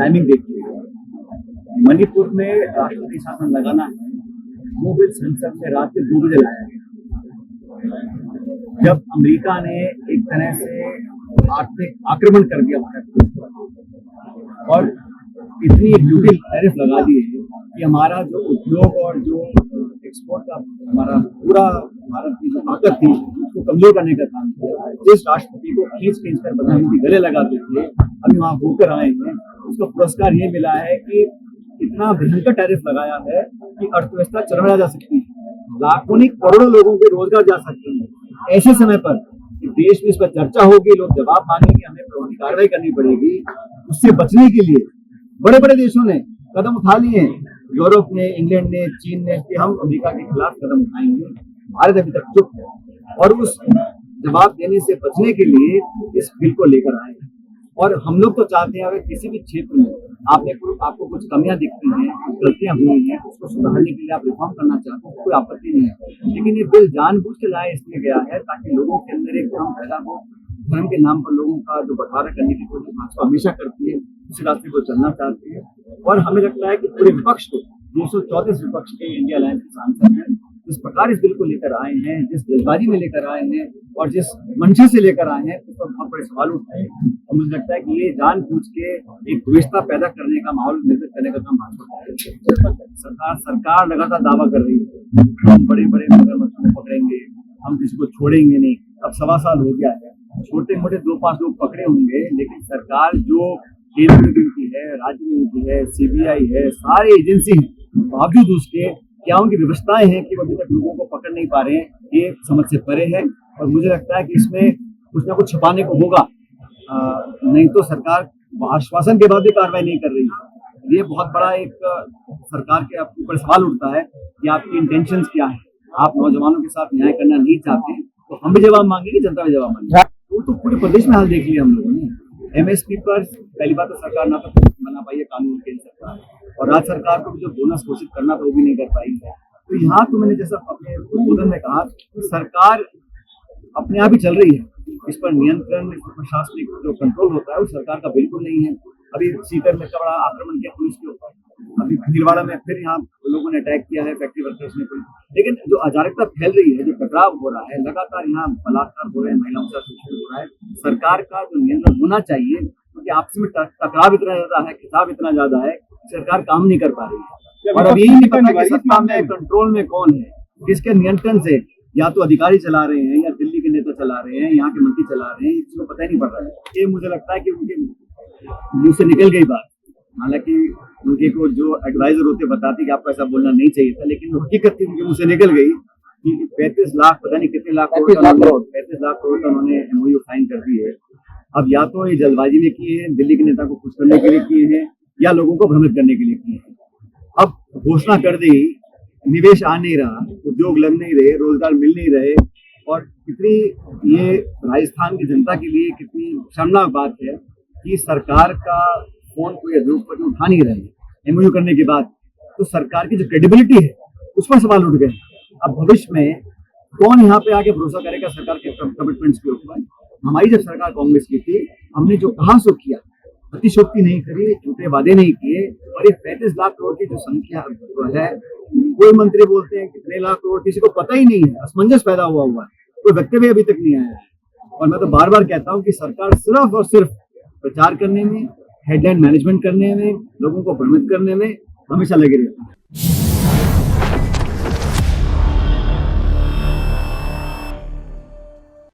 Timing देखिए, मणिपुर में राष्ट्रपति शासन लगाना है, वो बिल संसद में रात के 2 बजे लाया गया। जब अमेरिका ने एक तरह से आर्थिक आक्रमण कर दिया भारत के ऊपर और इतनी ड्यूटी टैरिफ लगा दी है कि हमारा जो उद्योग और जो एक्सपोर्ट का हमारा पूरा भारत की जो ताकत थी उसको कमजोर करने का काम किया। जिस राष्ट्रपति को खींच कर प्रधानमंत्री गले लगाते थे, अभी वहां होकर आए हैं, उसका पुरस्कार ये मिला है कि इतना भयंकर टैरिफ लगाया है कि अर्थव्यवस्था चरमरा जा सकती है, लाखों नहीं करोड़ों लोगों के रोजगार जा सकते हैं। ऐसे समय पर देश में इस पर चर्चा होगी, लोग जवाब मांगेंगे, हमें प्रभावी कार्रवाई करनी पड़ेगी। उससे बचने के लिए बड़े बड़े देशों ने कदम उठा लिए हैं, यूरोप ने, इंग्लैंड ने, चीन ने, कि हम अमेरिका के खिलाफ कदम उठाएंगे। भारत अभी तक चुप है और उस जवाब देने से बचने के लिए इस बिल को लेकर आए हैं। और हम लोग तो चाहते हैं अगर किसी भी क्षेत्र में आपको कुछ कमियां दिखती हैं, कुछ गलतियां हुई हैं, उसको सुधारने के लिए आप रिफॉर्म करना चाहते हैं, कोई आपत्ति नहीं है। लेकिन ये बिल जानबूझ के लाया इसलिए गया है ताकि लोगों के अंदर एक भ्रम पैदा हो। धर्म के नाम पर लोगों का जो बंटवारा करने की कोशिश भाजपा हमेशा करती है, उसी रास्ते को चलना चाहती है। और हमें लगता है कि पूरे विपक्ष को 234 विपक्ष के इंडिया अलायंस के सांसद हैं, जिस प्रकार इस बिल को लेकर आए हैं, जिस जल्दबाजी में लेकर आए हैं और जिस मंशा से लेकर आए हैं, उस पर बहुत बड़े सवाल उठते हैं। और मुझे लगता है कि ये जानबूझ के एक द्वेषता पैदा करने का माहौल निर्मित करने का काम भाजपा सरकार लगातार दावा कर रही है, हम बड़े बड़े मगरमच्छों को पकड़ेंगे, हम किसी को छोड़ेंगे नहीं। अब 1.25 साल हो गया है, छोटे मोटे 2-5 लोग पकड़े होंगे, लेकिन सरकार जो केंद्र में मिलती है, राज्य में मिलती है, सीबीआई है, सारी एजेंसी है, बावजूद उसके क्या उनकी व्यवस्थाएं हैं कि वो अभी तक लोगों को पकड़ नहीं पा रहे हैं, ये समझ से परे है। और मुझे लगता है कि इसमें कुछ ना कुछ छुपाने को होगा, नहीं तो सरकार आश्वासन के बाद भी कार्रवाई नहीं कर रही है। ये बहुत बड़ा एक सरकार के ऊपर सवाल उठता है कि आपकी इंटेंशंस क्या है। आप नौजवानों के साथ न्याय करना नहीं चाहते तो हम भी जवाब मांगेंगे, जनता भी जवाब मांगेगी। वो तो पूरे प्रदेश में हाल देख लिया हम लोगों ने। एमएसपी पर पहली बात तो सरकार ना तो बना पाई है कानून के सरकार, और राज्य सरकार को भी जो बोनस घोषित करना था वो भी नहीं कर पाई है। तो यहाँ तो मैंने जैसा अपने उद्बोधन में कहा, सरकार अपने आप ही चल रही है, इस पर नियंत्रण, प्रशासनिक जो कंट्रोल होता है वो सरकार का बिल्कुल नहीं है। अभी सीकर में बड़ा आक्रमण किया पुलिस के ऊपर, अभी भीलवाड़ा में फिर यहाँ लोगों ने अटैक किया है, फैक्ट्री वर्कर्स ने। लेकिन जो अराजकता फैल रही है, जो टकराव हो रहा है, लगातार यहाँ बलात्कार हो रहे हैं, महिलाओं का शोषण हो रहा है, सरकार का जो नियंत्रण होना चाहिए, क्योंकि आपस में टकराव इतना ज्यादा है, खिताब इतना ज्यादा है, सरकार काम नहीं कर पा रही है। और अभी नहीं पता कि सत्ता में, कंट्रोल में कौन है, किसके नियंत्रण से या तो अधिकारी चला रहे हैं या दिल्ली के नेता चला रहे हैं, यहाँ के मंत्री चला रहे हैं, इसको पता ही नहीं पड़ रहा है। ये मुझे लगता है कि उनके मुंह से निकल गई बात, हालांकि उनके को जो एडवाइजर होते बताते कि आपको ऐसा बोलना नहीं चाहिए था, लेकिन हकीकत थी उनके मुंह से निकल गई कि 35 लाख पता नहीं कितने लाख करोड़ 35 लाख करोड़ का उन्होंने एमओयू साइन कर दी है। अब या तो ये जल्दबाजी में किए हैं, दिल्ली के नेता को खुश करने के लिए किए हैं, या लोगों को भ्रमित करने के लिए किए हैं। अब घोषणा कर दी, निवेश आ नहीं रहा, उद्योग लग नहीं रहे, रोजगार मिल नहीं रहे, और कितनी ये राजस्थान की जनता के लिए कितनी शर्मनाक बात है कि सरकार का फोन कोई उद्योगपति उठा नहीं रहे एमओयू करने के बाद। तो सरकार की जो क्रेडिबिलिटी है उस पर सवाल उठ गए। अब भविष्य में कौन यहाँ पे आके भरोसा करेगा सरकार के कमिटमेंट्स के ऊपर। हमारी जब सरकार कांग्रेस की थी, हमने जो कहा सो किया, अतिशोक्ति नहीं करी, झूठे वादे नहीं किए, और ये 35 लाख करोड़ की जो संख्या है, कोई मंत्री बोलते हैं कितने लाख करोड़, किसी को पता ही नहीं है, असमंजस पैदा हुआ है, कोई वक्तव्य अभी तक नहीं आया है। और मैं तो बार बार कहता हूँ कि सरकार सिर्फ और सिर्फ प्रचार करने में, हेडलाइन मैनेजमेंट करने में, लोगों को भ्रमित करने में हमेशा लगे रहती है।